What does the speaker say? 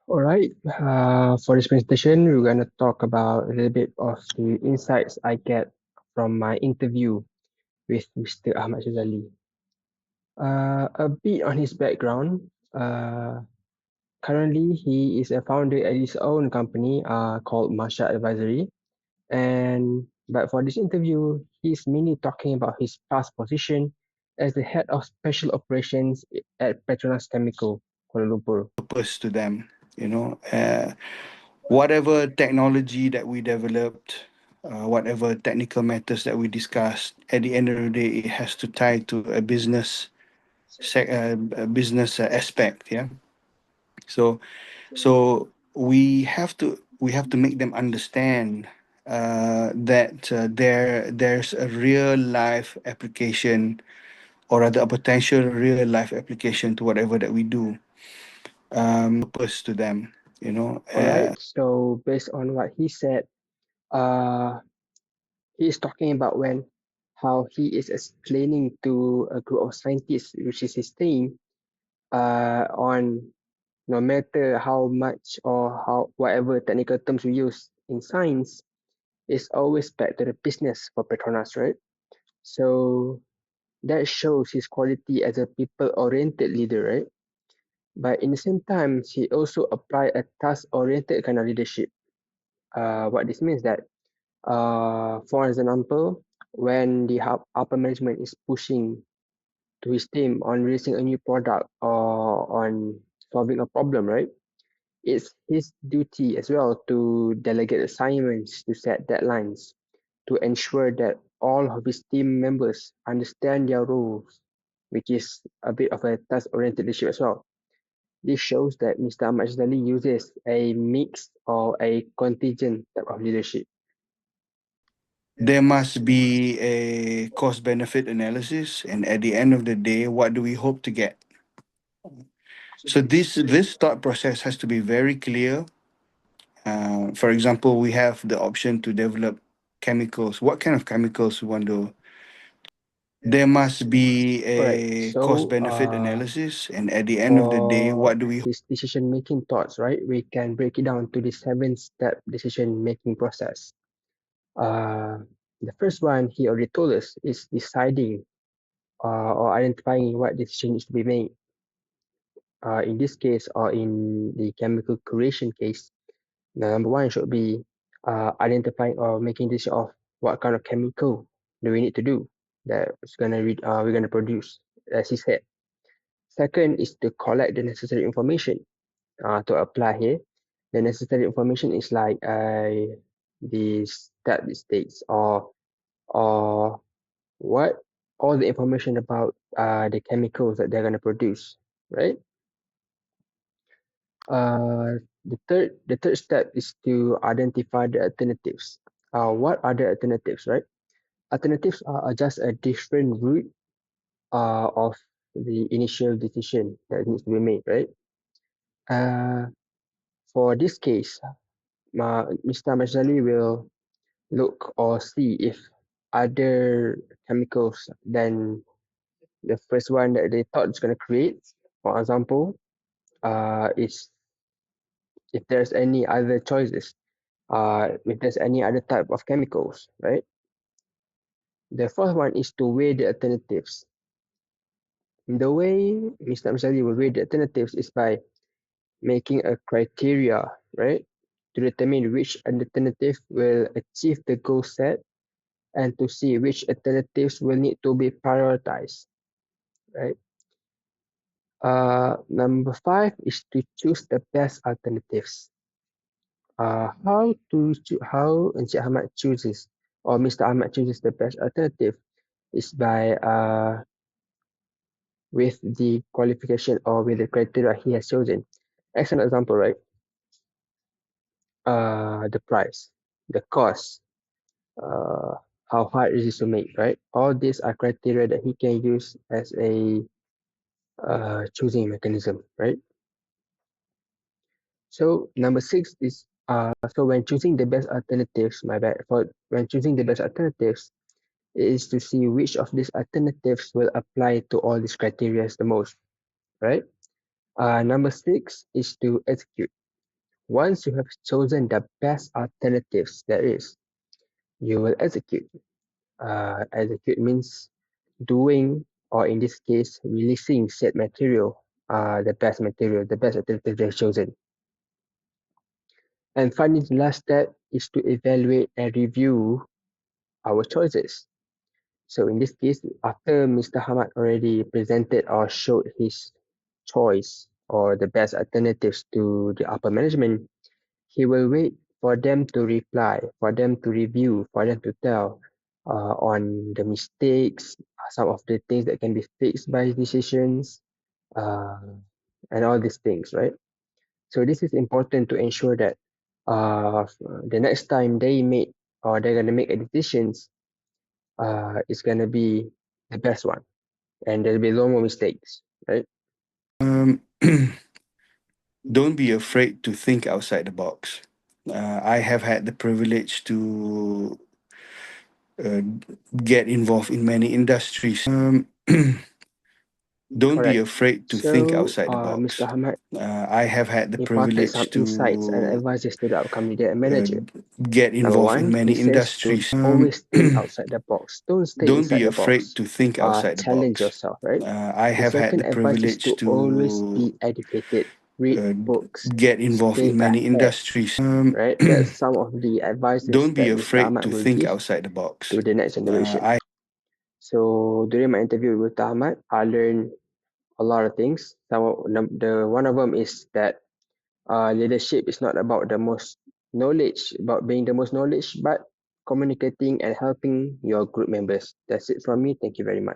All right. For this presentation, we're going to talk about a little bit of the insights I get from my interview with Mr. Ahmad Shazali. A bit on his background. Currently, he is a founder at his own company called Masha Advisory. But for this interview, he's mainly talking about his past position as the head of special operations at Petronas Chemical, Kuala Lumpur. Purpose to them. You know, whatever technology that we developed, whatever technical matters that we discussed, at the end of the day, it has to tie to a business aspect. Yeah. So we have to make them understand that there's a real life application, or rather a potential real life application to whatever that we do. Purpose to them. You know. All right. So based on what he said, uh, he's talking about when how he is explaining to a group of scientists, which is his team, on no matter how much or how whatever technical terms we use in science, is always back to the business for Petronas, right? So that shows his quality as a people-oriented leader, right? But in the same time, he also apply a task-oriented kind of leadership. What this means that for example, when the upper management is pushing to his team on releasing a new product or on solving a problem, right? It's his duty as well to delegate assignments, to set deadlines, to ensure that all of his team members understand their roles, which is a bit of a task-oriented leadership as well. This shows that Mr. Ahmad Shazali uses a mix or a contingent type of leadership. There must be a cost benefit analysis, and at the end of the day, what do we hope to get? So this thought process has to be very clear. For example, we have the option to develop chemicals. What kind of chemicals we want to? There must be All right. a cost So, benefit analysis, and at the end of the day, for what do we? this decision making thoughts, right, we can break it down to the 7 step decision making process. Uh, the first one he already told us is deciding or identifying what decision needs to be made. In this case, or in the chemical creation case, the number one should be identifying or making decision of what kind of chemical do we need to do that is we're gonna produce, as he said. Second is to collect the necessary information to apply here. The necessary information is like the step states or what all the information about the chemicals that they're going to produce, right? The third step is to identify the alternatives. What are the alternatives, right? Alternatives are just a different route of the initial decision that needs to be made, right? Uh, for this case, Mr. Majali will look or see if other chemicals than the first one that they thought is going to create. For example, is if there's any other choices, if there's any other type of chemicals, right? The fourth one is to weigh the alternatives. The way Mr. Amsali will weigh the alternatives is by making a criteria, right? To determine which alternative will achieve the goal set and to see which alternatives will need to be prioritized, right? Number five is to choose the best alternatives. How Encik Ahmad chooses or Mr. Ahmad chooses the best alternative is by with the qualification or with the criteria he has chosen. As an example, right? The price, the cost, uh, how hard it is to make, right? All these are criteria that he can use as a choosing mechanism, right? So number six is so when choosing the best alternatives, my bad. For when choosing the best alternatives, it is to see which of these alternatives will apply to all these criteria the most, right? Number six is to execute. Once you have chosen the best alternatives there is, you will execute. Execute means doing, or in this case, releasing said material, the best alternative they have chosen. And finally, the last step is to evaluate and review our choices. So in this case, after Mr. Hamad already presented or showed his choice or the best alternatives to the upper management, he will wait for them to reply, for them to review, for them to tell on the mistakes, some of the things that can be fixed by his decisions, uh, and all these things, right? So this is important to ensure that the next time they make or they're gonna make a decisions, it's gonna be the best one, and there'll be no more mistakes, right? Um, don't be afraid to think outside the box. I have had the privilege to uh, get involved in many industries. Don't be Correct. afraid to think So, outside the Mr. box. Ahmad I have had the imparted some privilege insights and to advices to the upcoming leader and uh, manager. get Number involved in one, he many says to industries. always think outside the box. Don't stay Don't inside be the afraid box. to think outside the Challenge box. yourself, right? I The have had second the advice is privilege to always to be educated, read uh, books, get involved stay in many ahead, industries. right? That's some of the advices Don't be that Mr. afraid Ahmad to will think give outside the box. to the next generation. I So during my interview with Ahmad, I learned a lot of things. The one of them is that leadership is not about the most knowledge, about being the most knowledge, but communicating and helping your group members. That's it from me. Thank you very much.